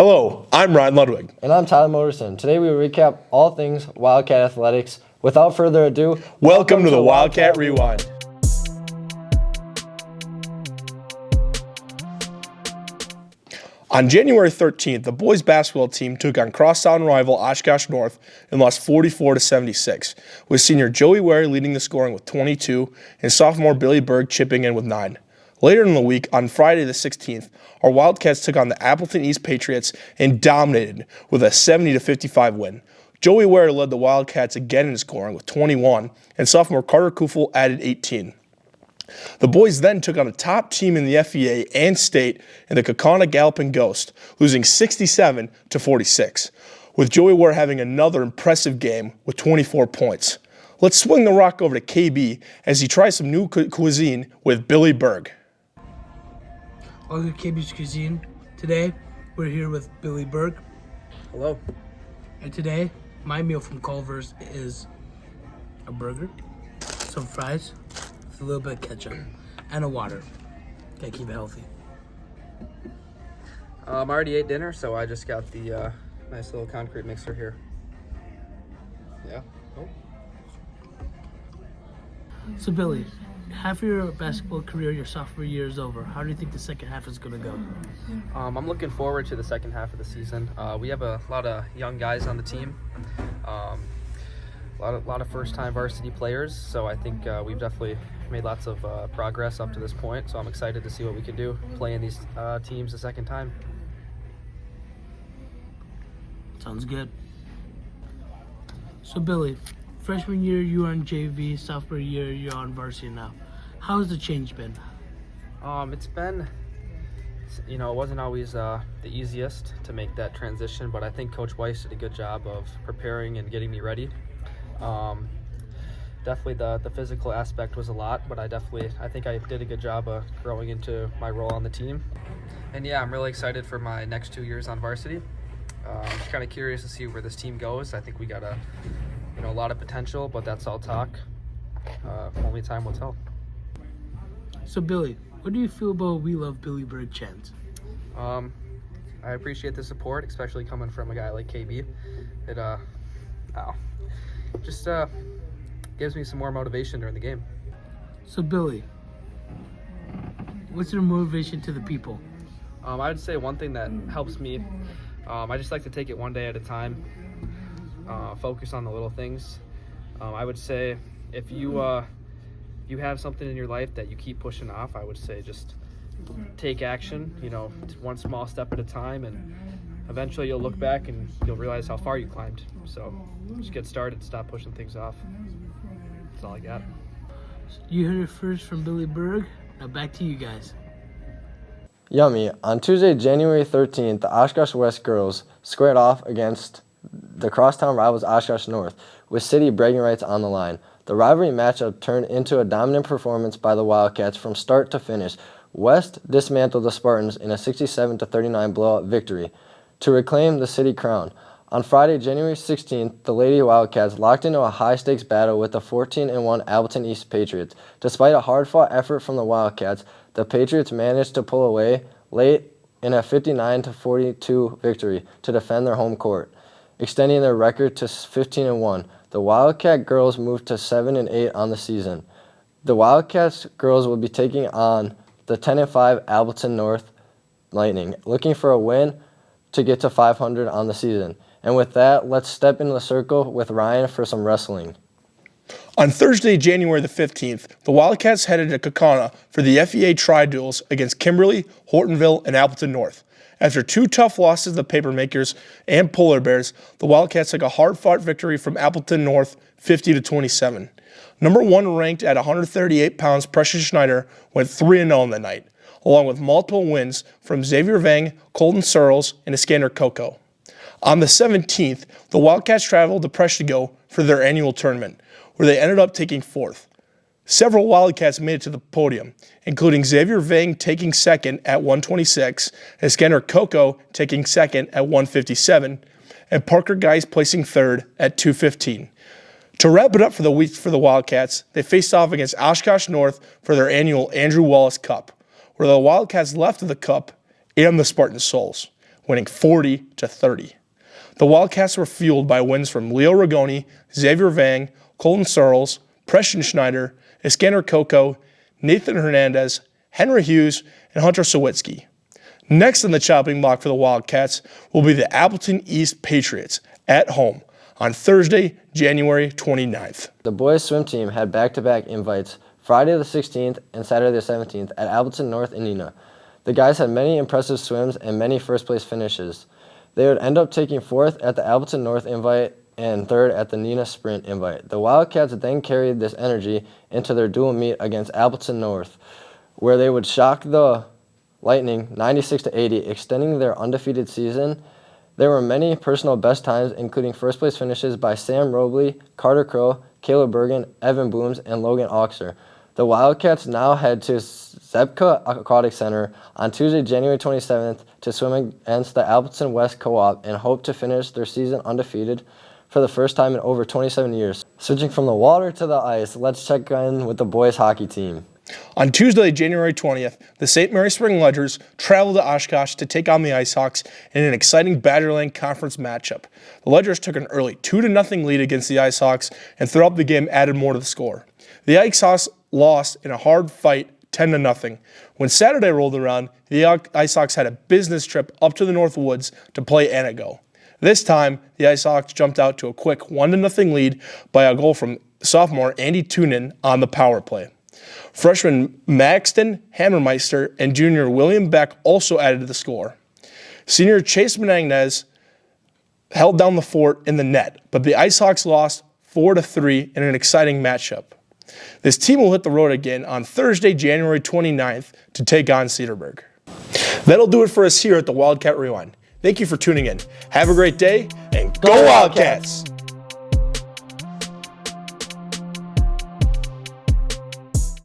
Hello, I'm Ryan Ludwig. And I'm Tyler Motorson. Today we will recap all things Wildcat athletics. Without further ado, welcome to the Wildcat Rewind. On January 13th, the boys basketball team took on crosstown rival Oshkosh North and lost 44-76, with senior Joey Ware leading the scoring with 22 and sophomore Billy Berg chipping in with 9. Later in the week, on Friday the 16th, our Wildcats took on the Appleton East Patriots and dominated with a 70-55 win. Joey Ware led the Wildcats again in scoring with 21, and sophomore Carter Kufel added 18. The boys then took on a top team in the FEA and state in the Kaukauna Galloping Ghost, losing 67-46, with Joey Ware having another impressive game with 24 points. Let's swing the rock over to KB as he tries some new cuisine with Billy Berg. Welcome to KB's Cuisine. Today, we're here with Billy Berg. Hello. And today, my meal from Culver's is a burger, some fries, with a little bit of ketchup, and a water. Gotta keep it healthy. I already ate dinner, so I just got the nice little concrete mixer here. Yeah. Oh. So Billy, half of your basketball career, your sophomore year is over. How do you think the second half is gonna go? I'm looking forward to the second half of the season. We have a lot of young guys on the team, a lot of first-time varsity players. So I think we've definitely made lots of progress up to this point. So I'm excited to see what we can do playing these teams the second time. Sounds good. So Billy, freshman year you were on JV, sophomore year you're on varsity now. How has the change been? It's been, it wasn't always the easiest to make that transition, but I think Coach Weiss did a good job of preparing and getting me ready. Definitely the physical aspect was a lot, but I think I did a good job of growing into my role on the team. And yeah, I'm really excited for my next 2 years on varsity. I'm just kind of curious to see where this team goes. I think we got a lot of potential, but that's all talk. Only time will tell. So Billy, what do you feel about We Love Billy Berg chant? I appreciate the support, especially coming from a guy like KB. It just gives me some more motivation during the game. So Billy, what's your motivation to the people? I would say one thing that helps me, I just like to take it one day at a time, focus on the little things. I would say if you have something in your life that you keep pushing off, I would say just take action, one small step at a time, and eventually you'll look back and you'll realize how far you climbed. So just get started, stop pushing things off. That's all I got. You heard it first from Billy Berg. Now back to you guys. Yummy. On Tuesday, January 13th, the Oshkosh West girls squared off against the crosstown rivals Oshkosh North, with city bragging rights on the line. The rivalry matchup turned into a dominant performance by the Wildcats from start to finish. West dismantled the Spartans in a 67-39 blowout victory to reclaim the city crown. On Friday, January 16th, the Lady Wildcats locked into a high-stakes battle with the 14-1 Appleton East Patriots. Despite a hard-fought effort from the Wildcats, the Patriots managed to pull away late in a 59-42 victory to defend their home court, extending their record to 15-1. The Wildcat girls moved to 7-8 on the season. The Wildcats girls will be taking on the 10-5 Appleton North Lightning, looking for a win to get to 500 on the season. And with that, let's step into the circle with Ryan for some wrestling. On Thursday, January the 15th, the Wildcats headed to Kaukauna for the FEA tri-duels against Kimberly, Hortonville, and Appleton North. After 2 tough losses to the Papermakers and Polar Bears, the Wildcats took a hard-fought victory from Appleton North, 50-27. Number 1 ranked at 138 pounds, Precious Schneider went 3-0 that night, along with multiple wins from Xavier Vang, Colton Searles, and Iskander Coco. On the 17th, the Wildcats traveled to Preshtigo for their annual tournament, where they ended up taking 4th. Several Wildcats made it to the podium, including Xavier Vang taking 2nd at 126, Iskander Coco taking 2nd at 157, and Parker Geis placing 3rd at 215. To wrap it up for the week for the Wildcats, they faced off against Oshkosh North for their annual Andrew Wallace Cup, where the Wildcats left of the Cup and the Spartan Souls. winning 40-30. The Wildcats were fueled by wins from Leo Rigoni, Xavier Vang, Colton Searles, Preston Schneider, Iskander Coco, Nathan Hernandez, Henry Hughes, and Hunter Sawitsky. Next on the chopping block for the Wildcats will be the Appleton East Patriots at home on Thursday, January 29th. The boys swim team had back-to-back invites Friday the 16th and Saturday the 17th at Appleton North in Neenah. The guys had many impressive swims and many first-place finishes. They would end up taking 4th at the Appleton North invite and 3rd at the Neenah Sprint invite. The Wildcats then carried this energy into their dual meet against Appleton North, where they would shock the Lightning 96-80, extending their undefeated season. There were many personal best times, including first-place finishes by Sam Robley, Carter Crow, Caleb Bergen, Evan Booms, and Logan Oxer. The Wildcats now head to Zebka Aquatic Center on Tuesday, January 27th to swim against the Appleton West Co-op and hope to finish their season undefeated for the first time in over 27 years. Switching from the water to the ice, let's check in with the boys hockey team. On Tuesday, January 20th, the St. Mary Spring Ledgers traveled to Oshkosh to take on the IceHawks in an exciting Badgerland Conference matchup. The Ledgers took an early 2-0 lead against the IceHawks and throughout the game added more to the score. The IceHawks lost in a hard fight 10-0. When Saturday rolled around, the IceHawks had a business trip up to the North Woods to play Anago. This time, the IceHawks jumped out to a quick 1-0 lead by a goal from sophomore Andy Tunin on the power play. Freshman Maxton Hammermeister and junior William Beck also added to the score. Senior Chase Menendez held down the fort in the net, but the IceHawks lost 4-3 in an exciting matchup. This team will hit the road again on Thursday, January 29th to take on Cedarburg. That'll do it for us here at the Wildcat Rewind. Thank you for tuning in. Have a great day, and go Wildcats!